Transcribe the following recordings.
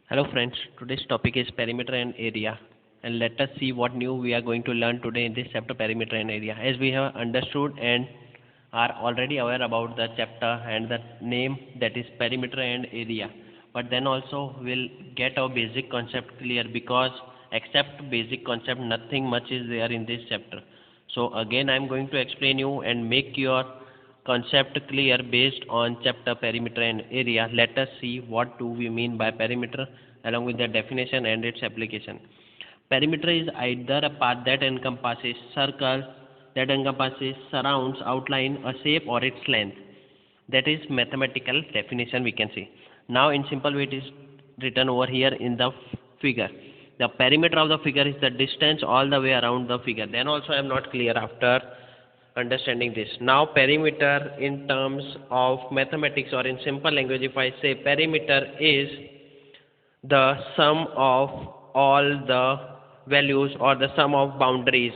Hello friends, today's topic is perimeter and area, and let us see what new we are going to learn today in this chapter perimeter and area. As we have understood and are already aware about the chapter and the name, that is perimeter and area, but then also we'll get our basic concept clear, because except basic concept nothing much is there in this chapter. So again I am going to explain you and make your concept clear based on chapter perimeter and area. Let us see what do we mean by perimeter along with the definition and its application. Perimeter is either a path that encompasses circle, that encompasses, surrounds, outline a shape or its length. That is mathematical definition we can see. Now in simple way it is written over here in the figure. The perimeter of the figure is the distance all the way around the figure. Then also I am not clear after understanding this. Now perimeter in terms of mathematics, or in simple language if I say perimeter is the sum of all the values or the sum of boundaries.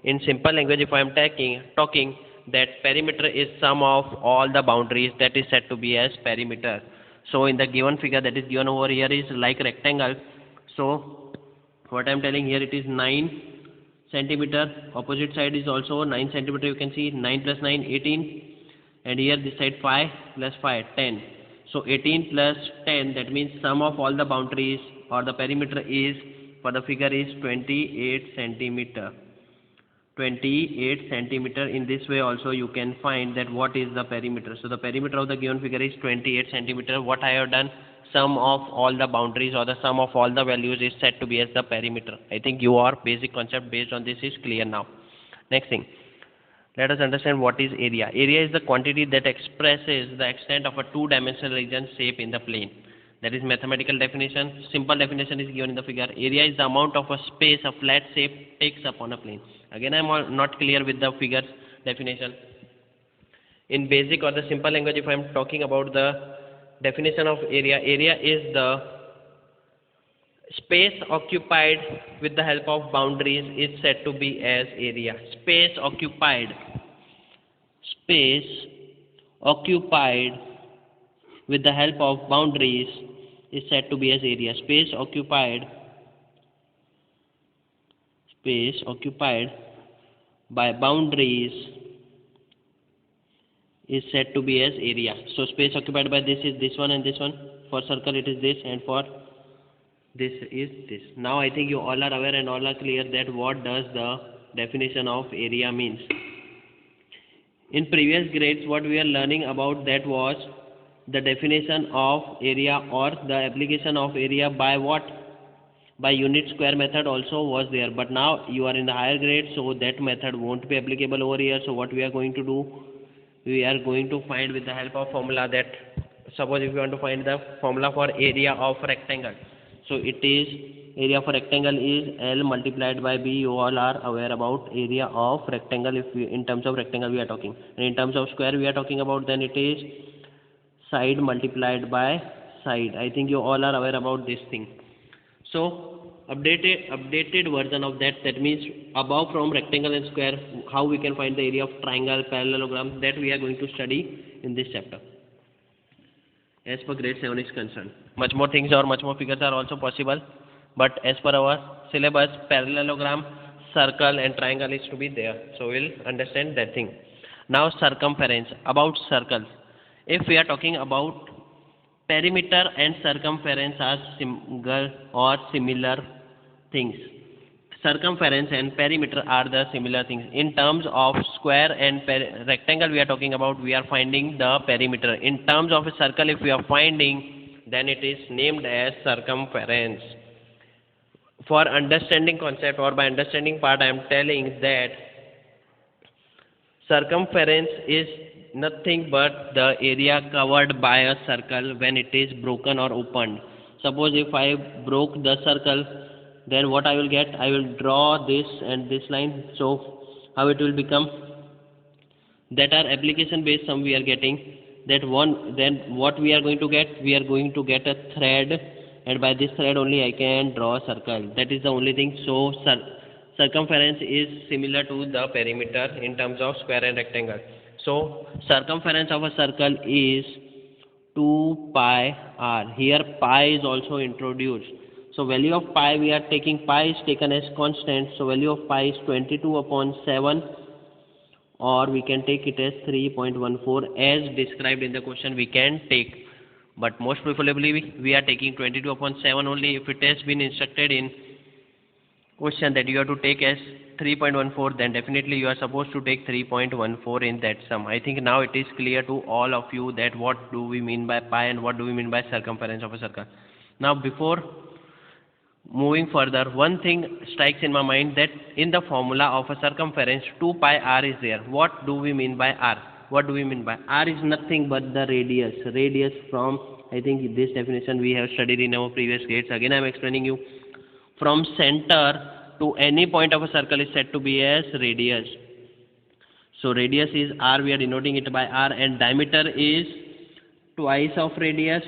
In simple language if I am talking that perimeter is sum of all the boundaries, that is said to be as perimeter. So in the given figure that is given over here is like rectangle. So what I am telling here, it is 9 centimeter, opposite side is also 9 centimeter, you can see 9 plus 9 18, and here this side 5 plus 5 10. So 18 plus 10, that means sum of all the boundaries or the perimeter is for the figure is 28 centimeter. 28 centimeter. In this way also you can find that what is the perimeter. So the perimeter of the given figure is 28 centimeter. What I have done, sum of all the boundaries or the sum of all the values is said to be as the perimeter. I think your basic concept based on this is clear now. Next thing, let us understand what is area. Area is the quantity that expresses the extent of a two-dimensional region shape in the plane. That is mathematical definition. Simple definition is given in the figure. Area is the amount of a space a flat shape takes up on a plane. Again I am not clear with the figures definition. In basic or the simple language if I am talking about the definition of area, area is the space occupied with the help of boundaries is said to be as area. Space occupied with the help of boundaries is said to be as area. Space occupied by boundaries is said to be as area. So space occupied by this is this one and this one. For circle it is this, and for this is this. Now I think you all are aware and all are clear that what does the definition of area means. In previous grades what we are learning about that was the definition of area or the application of area by what? By unit square method also was there, but now you are in the higher grade, so that method won't be applicable over here. So what we are going to do, we are going to find with the help of formula that, suppose if you want to find the formula for area of rectangle, so it is area for rectangle is L multiplied by B. You all are aware about area of rectangle if we, in terms of rectangle we are talking, and in terms of square we are talking about, then it is side multiplied by side. I think you all are aware about this thing. So updated version of that, that means above from rectangle and square, how we can find the area of triangle, parallelogram, that we are going to study in this chapter as per grade 7 is concerned. Much more things or much more figures are also possible, but as per our syllabus, parallelogram, circle and triangle is to be there, so we'll understand that thing. Now circumference. About circles, if we are talking about perimeter and circumference are single or similar things. Circumference and perimeter are the similar things. In terms of square and rectangle we are talking about, we are finding the perimeter. In terms of a circle if we are finding, then it is named as circumference. For understanding concept or by understanding part, I am telling that circumference is nothing but the area covered by a circle when it is broken or opened. Suppose if I broke the circle, then what I will get? I will draw this and this line. So how it will become? That are application based sum we are getting. That one, then what we are going to get? We are going to get a thread, and by this thread only I can draw a circle. That is the only thing. So circumference is similar to the perimeter in terms of square and rectangle. So circumference of a circle is 2 pi r. Here pi is also introduced. So value of pi, we are taking pi is taken as constant. So value of pi is 22 upon 7, or we can take it as 3.14 as described in the question we can take. But most preferably we are taking 22 upon 7 only. If it has been instructed in question that you have to take as 3.14, then definitely you are supposed to take 3.14 in that sum. I think now it is clear to all of you that what do we mean by pi and what do we mean by circumference of a circle. Now before moving further, one thing strikes in my mind, that in the formula of a circumference 2 pi r is there. What do we mean by r? What do we mean by r? Is nothing but the radius. Radius from, I think this definition we have studied in our previous grades. Again I am explaining you. From center to any point of a circle is said to be as radius. So radius is r, we are denoting it by r, and diameter is twice of radius.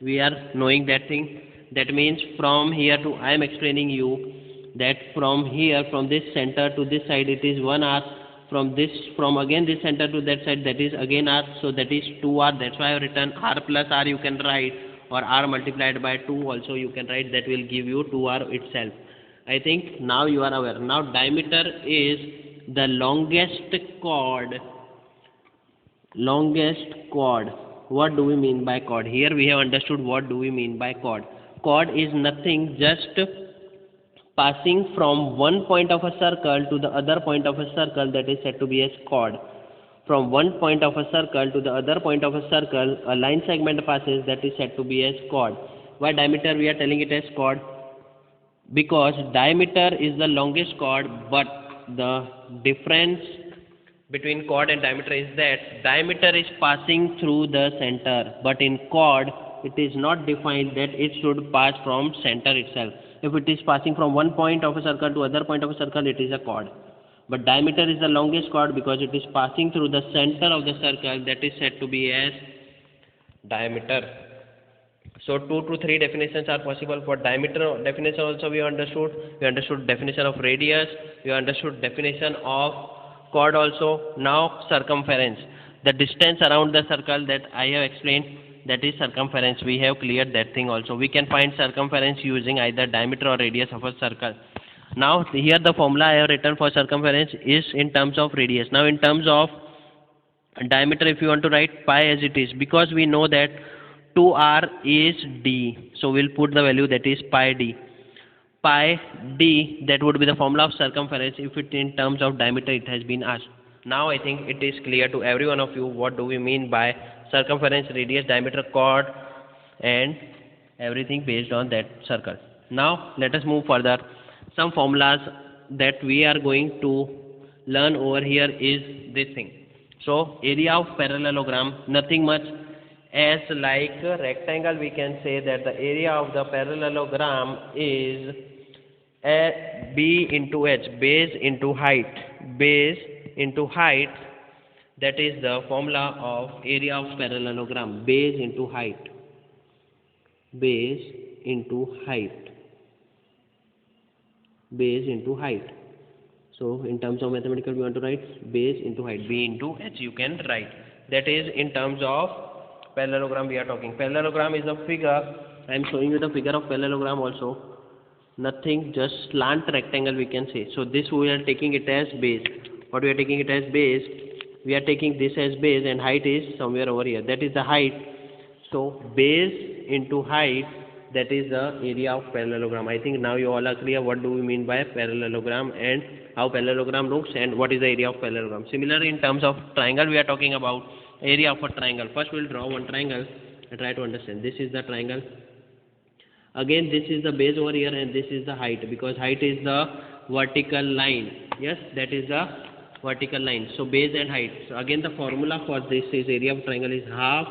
We are knowing that thing. That means from here to, I am explaining you that from here, from this center to this side, it is 1 r. From again this center to that side, that is again r. So that is 2 r. That's why I have written r plus r you can write, or r multiplied by 2 also you can write. That will give you 2 r itself. I think now you are aware. Now diameter is the longest chord. What do we mean by chord? Here we have understood what do we mean by chord. Chord is nothing, just passing from one point of a circle to the other point of a circle, that is said to be as chord. From one point of a circle to the other point of a circle, a line segment passes, that is said to be as chord. Why diameter we are telling it as chord? Because diameter is the longest chord, but the difference between chord and diameter is that diameter is passing through the center, but in chord it is not defined that it should pass from center itself. If it is passing from one point of a circle to other point of a circle, it is a chord. But diameter is the longest chord because it is passing through the center of the circle, that is said to be as diameter. So 2 to 3 definitions are possible. For diameter definition also we understood. We understood definition of radius. We understood definition of chord also. Now circumference, the distance around the circle that I have explained, that is circumference. We have cleared that thing also. We can find circumference using either diameter or radius of a circle. Now here the formula I have written for circumference is in terms of radius. Now in terms of diameter, if you want to write pi as it is, because we know that 2r is d, so we'll put the value that is pi d. Pi d, that would be the formula of circumference if it in terms of diameter it has been asked. Now I think it is clear to every one of you what do we mean by circumference, radius, diameter, chord, and everything based on that circle. Now let us move further. Some formulas that we are going to learn over here is this thing. So area of parallelogram, nothing much as like a rectangle. We can say that the area of the parallelogram is b into h, base into height. Base into height, that is the formula of area of parallelogram. Base into height. Base into height. Base into height. So in terms of mathematical we want to write base into height. B into h you can write. That is in terms of parallelogram we are talking. Parallelogram is a figure. I am showing you the figure of parallelogram also. Nothing, just slant rectangle we can say. So this we are taking it as base. What we are taking it as base? We are taking this as base, and height is somewhere over here. That is the height. So base into height, that is the area of parallelogram. I think now you all are clear what do we mean by parallelogram and how parallelogram looks and what is the area of parallelogram. Similarly, in terms of triangle we are talking about area of a triangle. First we will draw one triangle and try to understand. This is the triangle. Again this is the base over here and this is the height, because height is the vertical line. Yes, that is the vertical line. So base and height. So again the formula for this is area of triangle is half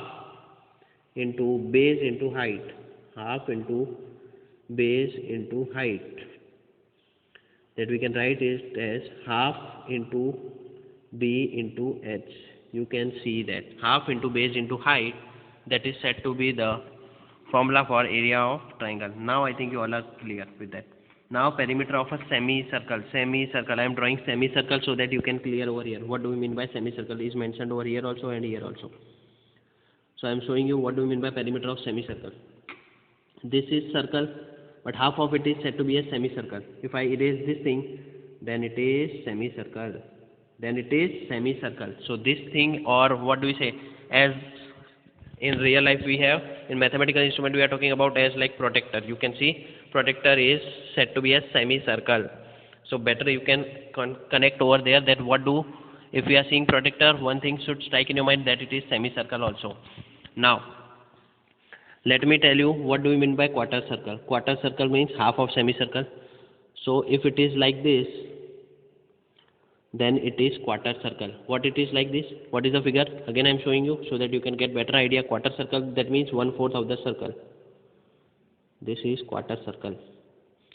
into base into height. Half into base into height. That we can write it as half into b into h. You can see that half into base into height, that is said to be the formula for area of triangle. Now I think you all are clear with that. Now perimeter of a semicircle. Semicircle. I am drawing semicircle so that you can clear over here. What do we mean by semicircle is mentioned over here also and here also. So I am showing you what do we mean by perimeter of semicircle. This is circle, but half of it is said to be a semicircle. If I erase this thing, then it is semicircle. Then it is semicircle. So this thing, or what do we say, as in real life we have, in mathematical instrument we are talking about as like protector. You can see protector is said to be a semicircle. So better you can connect over there that what do, if we are seeing protector, one thing should strike in your mind that it is semicircle also. Now let me tell you what do we mean by quarter circle. Quarter circle means half of semicircle. So if it is like this, then it is quarter circle. What it is like this? What is the figure? Again I am showing you so that you can get better idea. Quarter circle, that means 1/4 of the circle. This is quarter circle.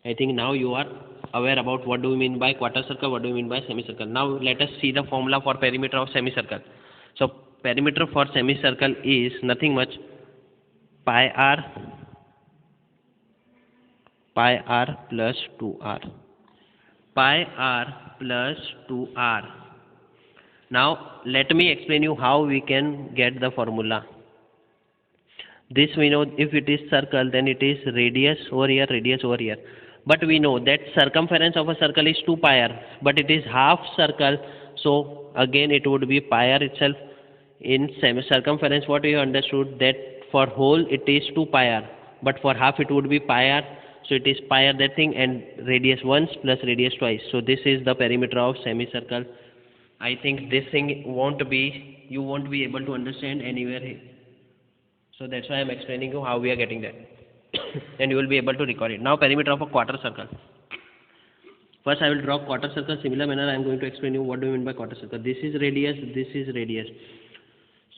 I think now you are aware about what do we mean by quarter circle, what do we mean by semicircle. Now let us see the formula for perimeter of semicircle. So perimeter for semicircle is nothing much pi r plus 2r. Pi r plus 2r. Now let me explain you how we can get the formula. This we know, if it is circle then it is radius over here, radius over here. But we know that circumference of a circle is 2 pi r, but it is half circle, so again it would be pi r itself. In circumference what we understood that for whole it is 2 pi r, but for half it would be pi r. So it is pi r that thing, and radius once plus radius twice. So this is the perimeter of semicircle. I think this thing you won't be able to understand anywhere here. So that's why I am explaining you how we are getting that. And you will be able to record it. Now perimeter of a quarter circle. First I will draw quarter circle. Similar manner I am going to explain you what do you mean by quarter circle. This is radius, this is radius.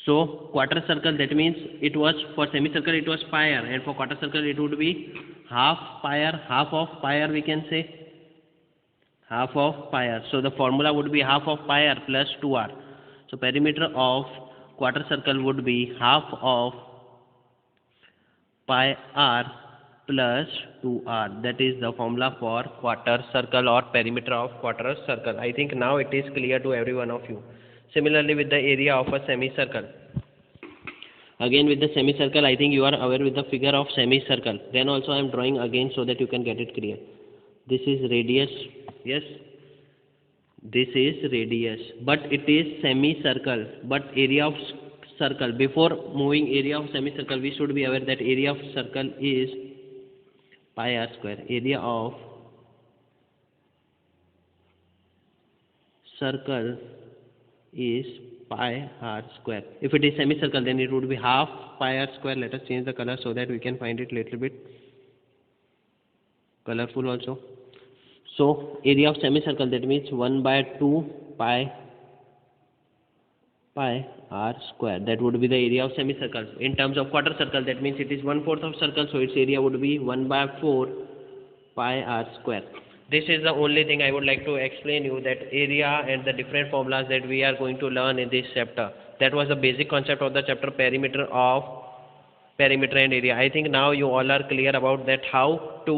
So quarter circle, that means it was, for semicircle it was pi r, and for quarter circle it would be half pi r, half of pi r we can say, half of pi r. So the formula would be half of pi r plus 2r. So perimeter of quarter circle would be half of pi r plus 2r. That is the formula for quarter circle or perimeter of quarter circle. I think now it is clear to every one of you. Similarly with the area of a semicircle. Again with the semicircle, I think you are aware with the figure of semicircle. Then also I am drawing again so that you can get it clear. This is radius, yes. This is radius, but it is semicircle. But area of circle, before moving area of semicircle, we should be aware that area of circle is pi r square. Area of circle is pi r square. If it is semicircle then it would be half pi r square. Let us change the color so that we can find it little bit colorful also. So area of semicircle, that means 1/2 pi r square. That would be the area of semicircle. In terms of quarter circle, that means it is 1/4 of circle, so its area would be 1/4 pi r square. This is the only thing I would like to explain you, that area and the different formulas that we are going to learn in this chapter. That was the basic concept of the chapter perimeter and area. I think now you all are clear about that, how to,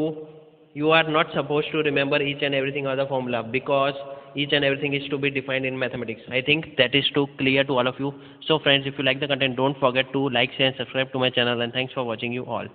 you are not supposed to remember each and everything of the formula, because each and everything is to be defined in mathematics. I think that is too clear to all of you. So friends, if you like the content, don't forget to like, share and subscribe to my channel, and thanks for watching you all.